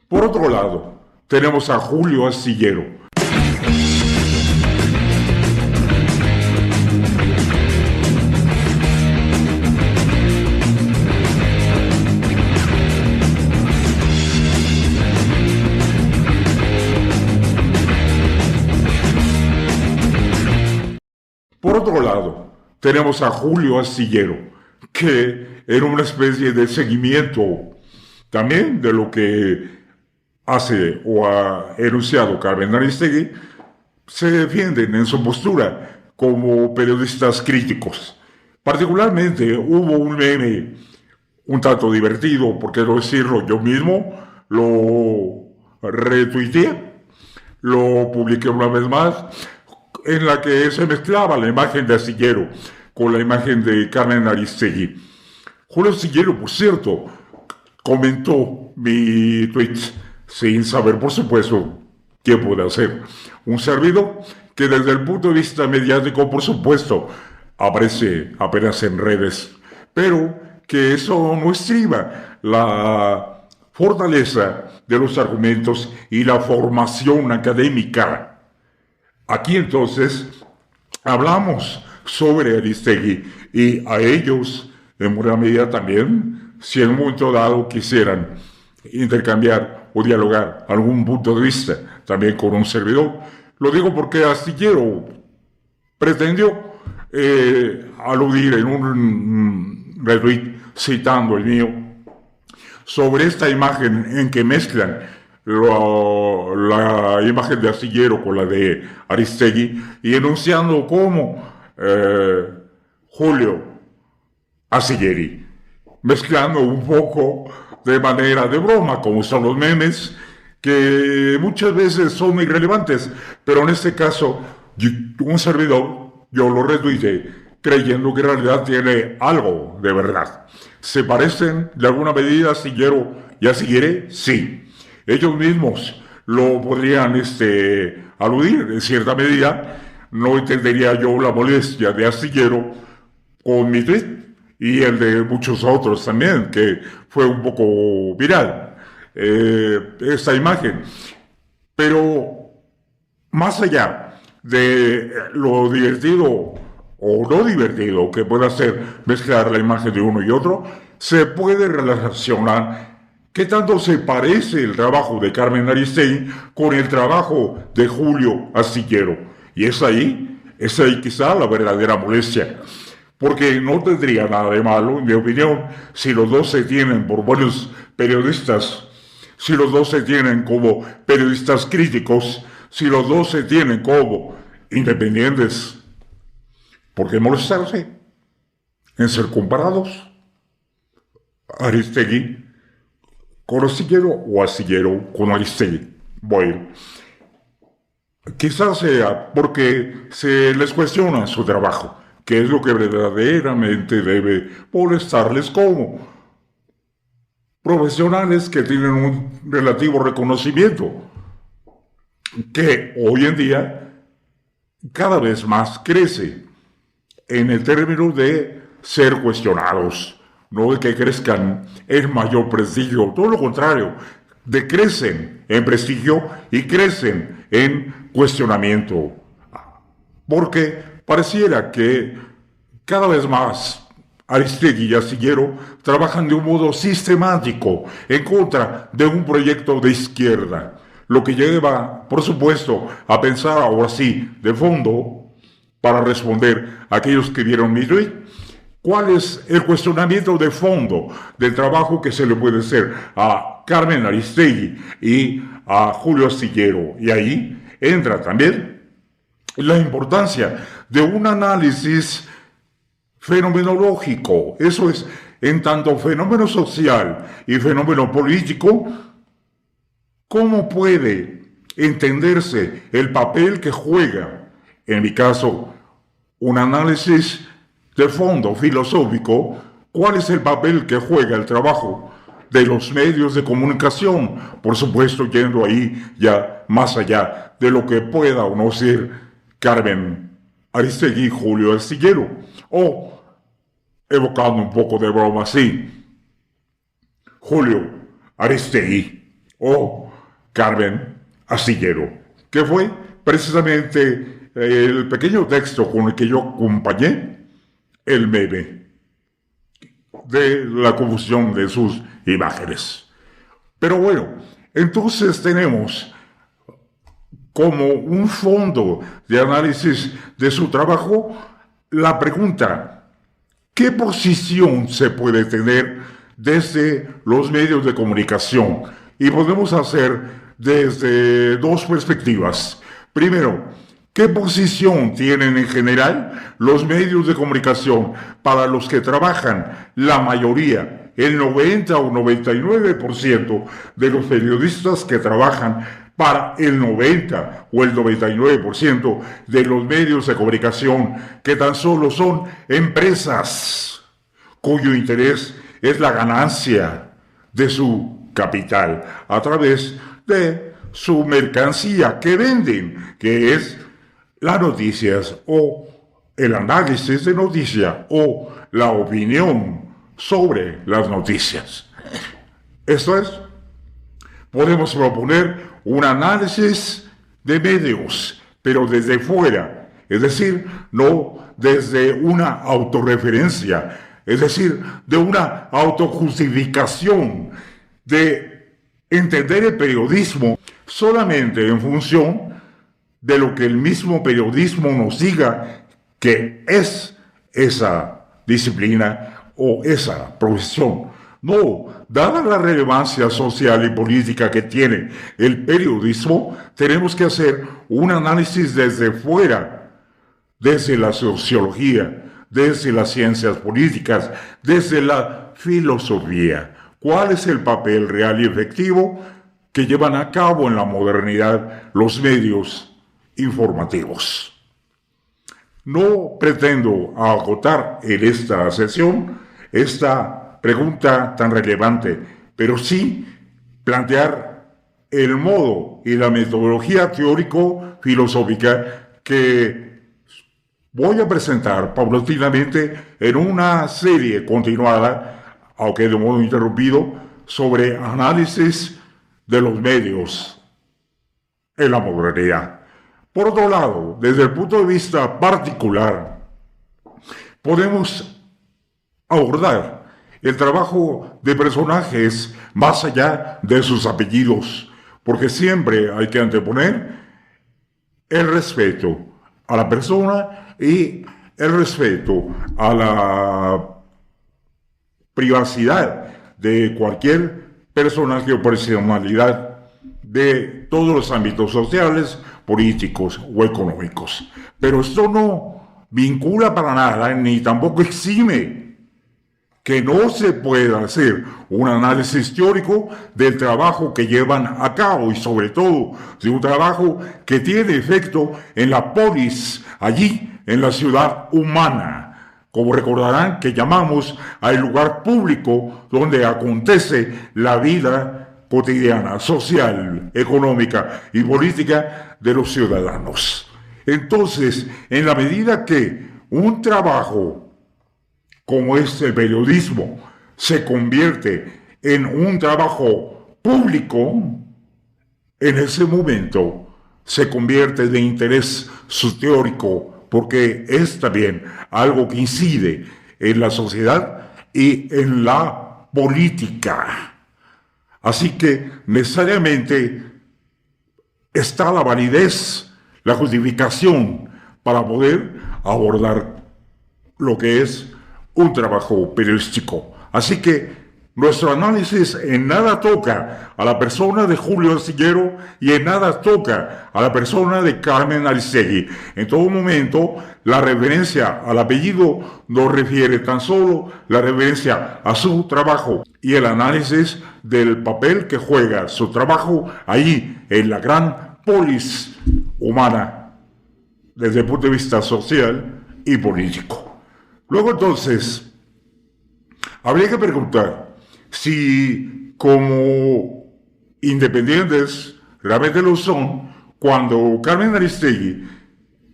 Por otro lado, tenemos a Julio Astillero. Por otro lado, tenemos a Julio Astillero, que era una especie de seguimiento también de lo que hace o ha enunciado Carmen Aristegui. Se defienden en su postura como periodistas críticos. Particularmente hubo un meme un tanto divertido, por qué no decirlo, yo mismo lo retuiteé, lo publiqué una vez más, en la que se mezclaba la imagen de Astillero con la imagen de Carmen Aristegui. Julio Astillero, por cierto, comentó mi tweet sin saber, por supuesto, qué puede hacer un servidor que desde el punto de vista mediático, por supuesto, aparece apenas en redes, pero que eso no estriba la fortaleza de los argumentos y la formación académica. Aquí entonces hablamos sobre Aristegui y a ellos, en buena medida también, si en un momento dado quisieran intercambiar o dialogar algún punto de vista también con un servidor. Lo digo porque Astillero pretendió aludir en un retweet citando el mío sobre esta imagen en que mezclan la imagen de Astillero con la de Aristegui y enunciando cómo Julio Astilleri, mezclando un poco de manera de broma, como son los memes, que muchas veces son irrelevantes, pero en este caso, un servidor, yo lo retuiteé, creyendo que en realidad tiene algo de verdad. ¿Se parecen de alguna medida Astillero y Astilleri? Sí. Ellos mismos lo podrían aludir en cierta medida. No entendería yo la molestia de Astillero con mi tweet y el de muchos otros también, que fue un poco viral esta imagen. Pero más allá de lo divertido o no divertido que pueda ser mezclar la imagen de uno y otro, se puede relacionar qué tanto se parece el trabajo de Carmen Aristegui con el trabajo de Julio Astillero. Y es ahí quizá la verdadera molestia. Porque no tendría nada de malo, en mi opinión, si los dos se tienen por buenos periodistas, si los dos se tienen como periodistas críticos, si los dos se tienen como independientes. ¿Por qué molestarse en ser comparados? Aristegui con Astillero o Astillero con Aristegui. Bueno, quizás sea porque se les cuestiona su trabajo, que es lo que verdaderamente debe molestarles como profesionales que tienen un relativo reconocimiento, que hoy en día cada vez más crece en el término de ser cuestionados, no de que crezcan en mayor prestigio, todo lo contrario, decrecen en prestigio y crecen en cuestionamiento, porque pareciera que cada vez más Aristegui y Astillero trabajan de un modo sistemático en contra de un proyecto de izquierda, lo que lleva, por supuesto, a pensar ahora sí, de fondo, para responder a aquellos que vieron mi tweet, cuál es el cuestionamiento de fondo del trabajo que se le puede hacer a Carmen Aristegui y a Julio Astillero. Y ahí entra también la importancia de un análisis fenomenológico, eso es, en tanto fenómeno social y fenómeno político, ¿cómo puede entenderse el papel que juega, en mi caso, un análisis de fondo filosófico, cuál es el papel que juega el trabajo de los medios de comunicación, por supuesto yendo ahí ya más allá de lo que pueda o no ser Carmen Aristegui y Julio Astillero, o evocando un poco de broma así, Julio Aristegui o Carmen Astillero, que fue precisamente el pequeño texto con el que yo acompañé el meme de la confusión de sus imágenes. Pero bueno, entonces tenemos como un fondo de análisis de su trabajo la pregunta: ¿qué posición se puede tener desde los medios de comunicación? Y podemos hacer desde dos perspectivas. Primero, ¿qué posición tienen en general los medios de comunicación para los que trabajan la mayoría, el 90 o 99% de los periodistas que trabajan para el 90 o el 99% de los medios de comunicación que tan solo son empresas cuyo interés es la ganancia de su capital a través de su mercancía que venden, que es las noticias o el análisis de noticias o la opinión sobre las noticias? Esto es, podemos proponer un análisis de medios, pero desde fuera, es decir, no desde una autorreferencia, es decir, de una autojustificación, de entender el periodismo solamente en función de lo que el mismo periodismo nos diga que es esa disciplina o esa profesión. No, dada la relevancia social y política que tiene el periodismo, tenemos que hacer un análisis desde fuera, desde la sociología, desde las ciencias políticas, desde la filosofía. ¿Cuál es el papel real y efectivo que llevan a cabo en la modernidad los medios informativos? No pretendo agotar en esta sesión esta pregunta tan relevante, pero sí plantear el modo y la metodología teórico-filosófica que voy a presentar paulatinamente en una serie continuada, aunque de modo interrumpido, sobre análisis de los medios en la modernidad. Por otro lado, desde el punto de vista particular, podemos abordar el trabajo de personajes más allá de sus apellidos, porque siempre hay que anteponer el respeto a la persona y el respeto a la privacidad de cualquier personaje o personalidad de todos los ámbitos sociales, políticos o económicos. Pero esto no vincula para nada ni tampoco exime que no se pueda hacer un análisis teórico del trabajo que llevan a cabo y sobre todo de un trabajo que tiene efecto en la polis, allí en la ciudad humana, como recordarán que llamamos al lugar público donde acontece la vida cotidiana, social, económica y política de los ciudadanos. Entonces, en la medida que un trabajo como es el periodismo, se convierte en un trabajo público, en ese momento se convierte de interés teórico, porque es también algo que incide en la sociedad y en la política. Así que necesariamente está la validez, la justificación para poder abordar lo que es un trabajo periodístico. Así que nuestro análisis en nada toca a la persona de Julio Astillero y en nada toca a la persona de Carmen Aristegui. En todo momento, la referencia al apellido nos refiere tan solo la referencia a su trabajo y el análisis del papel que juega su trabajo allí en la gran polis humana desde el punto de vista social y político. Luego entonces, habría que preguntar si como independientes realmente lo son cuando Carmen Aristegui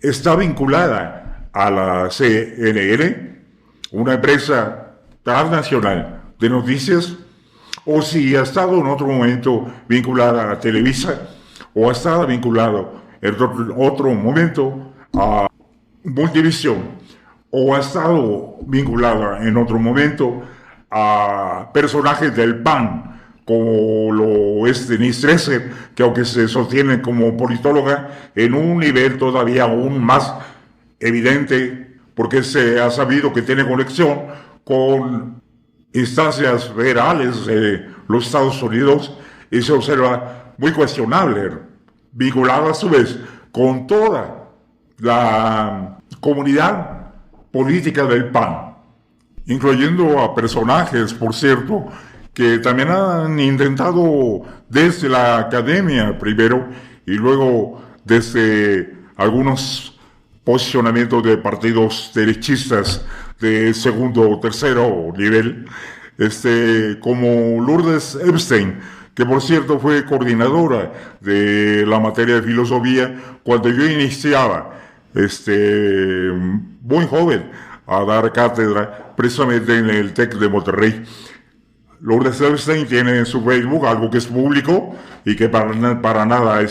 está vinculada a la CNN, una empresa transnacional de noticias, o si ha estado en otro momento vinculada a Televisa, o ha estado vinculado en otro momento a Multivisión, o ha estado vinculada en otro momento a personajes del PAN, como lo es Denise Dresser, que aunque se sostiene como politóloga, en un nivel todavía aún más evidente, porque se ha sabido que tiene conexión con instancias federales de los Estados Unidos, y se observa muy cuestionable, vinculada a su vez con toda la comunidad política del PAN, incluyendo a personajes, por cierto, que también han intentado desde la academia primero y luego desde algunos posicionamientos de partidos derechistas de segundo o tercero nivel, como Lourdes Epstein, que por cierto fue coordinadora de la materia de filosofía cuando yo iniciaba, muy joven, a dar cátedra precisamente en el TEC de Monterrey. Lourdes Epstein tiene en su Facebook algo que es público y que para nada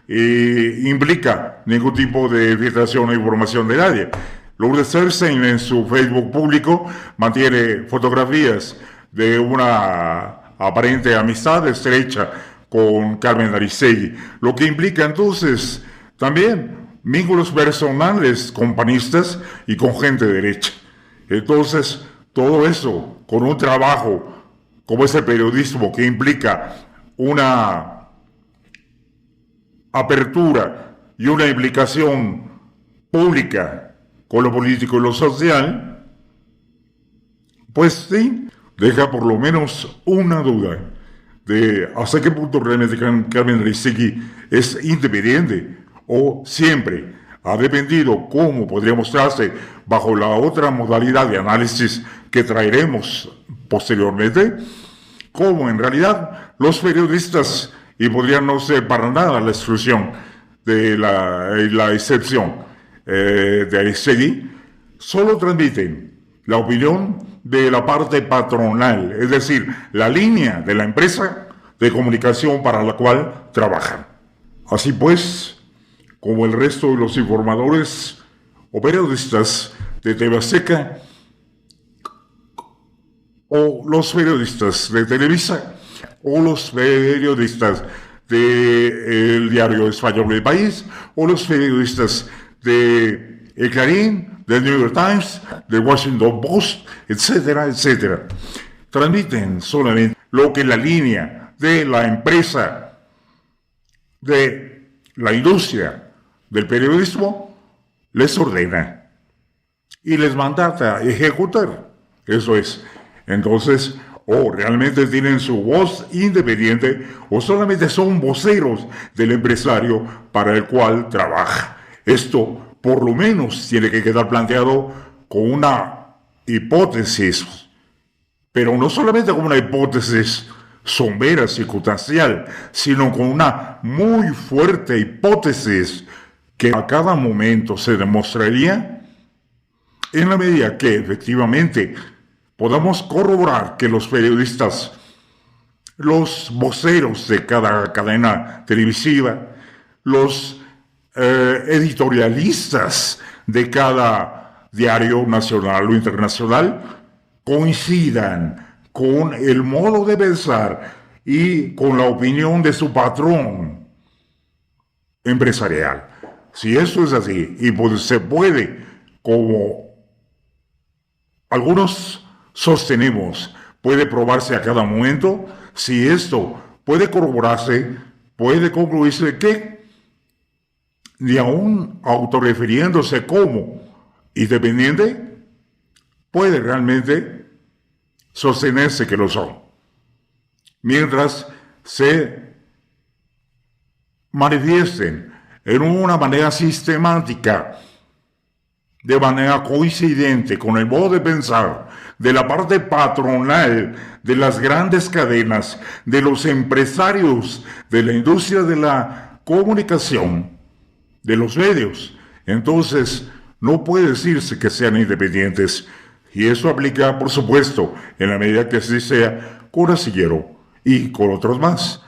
implica ningún tipo de filtración o información de nadie. Lourdes Epstein en su Facebook público mantiene fotografías de una aparente amistad estrecha con Carmen Aristegui, lo que implica entonces también vínculos personales con panistas y con gente de derecha. Entonces, todo eso con un trabajo como es el periodismo, que implica una apertura y una implicación pública con lo político y lo social, pues sí, deja por lo menos una duda de hasta qué punto realmente Carmen Aristegui es independiente o siempre ha dependido, como podría mostrarse bajo la otra modalidad de análisis que traeremos posteriormente, como en realidad los periodistas, y podría no ser para nada la exclusión de la excepción de Aristegui, solo transmiten la opinión de la parte patronal, es decir, la línea de la empresa de comunicación para la cual trabajan. Así pues, como el resto de los informadores o periodistas de TV Azteca, o los periodistas de Televisa, o los periodistas del diario español del País, o los periodistas de El Clarín, del New York Times, del Washington Post, etcétera, etcétera. Transmiten solamente lo que la línea de la empresa, de la industria del periodismo, les ordena y les mandata ejecutar. Eso es. Entonces, o realmente tienen su voz independiente o solamente son voceros del empresario para el cual trabaja. Esto por lo menos tiene que quedar planteado con una hipótesis, pero no solamente como una hipótesis somera, circunstancial, sino con una muy fuerte hipótesis que a cada momento se demostraría en la medida que efectivamente podamos corroborar que los periodistas, los voceros de cada cadena televisiva, los editorialistas de cada diario nacional o internacional coincidan con el modo de pensar y con la opinión de su patrón empresarial. Si eso es así, y pues se puede, como algunos sostenemos, puede probarse a cada momento, si esto puede corroborarse, puede concluirse que, ni aún autorrefiriéndose como independiente, puede realmente sostenerse que lo son, mientras se manifiesten en una manera sistemática, de manera coincidente con el modo de pensar de la parte patronal de las grandes cadenas, de los empresarios de la industria de la comunicación, de los medios. Entonces, no puede decirse que sean independientes. Y eso aplica, por supuesto, en la medida que así sea, con Astillero y con otros más.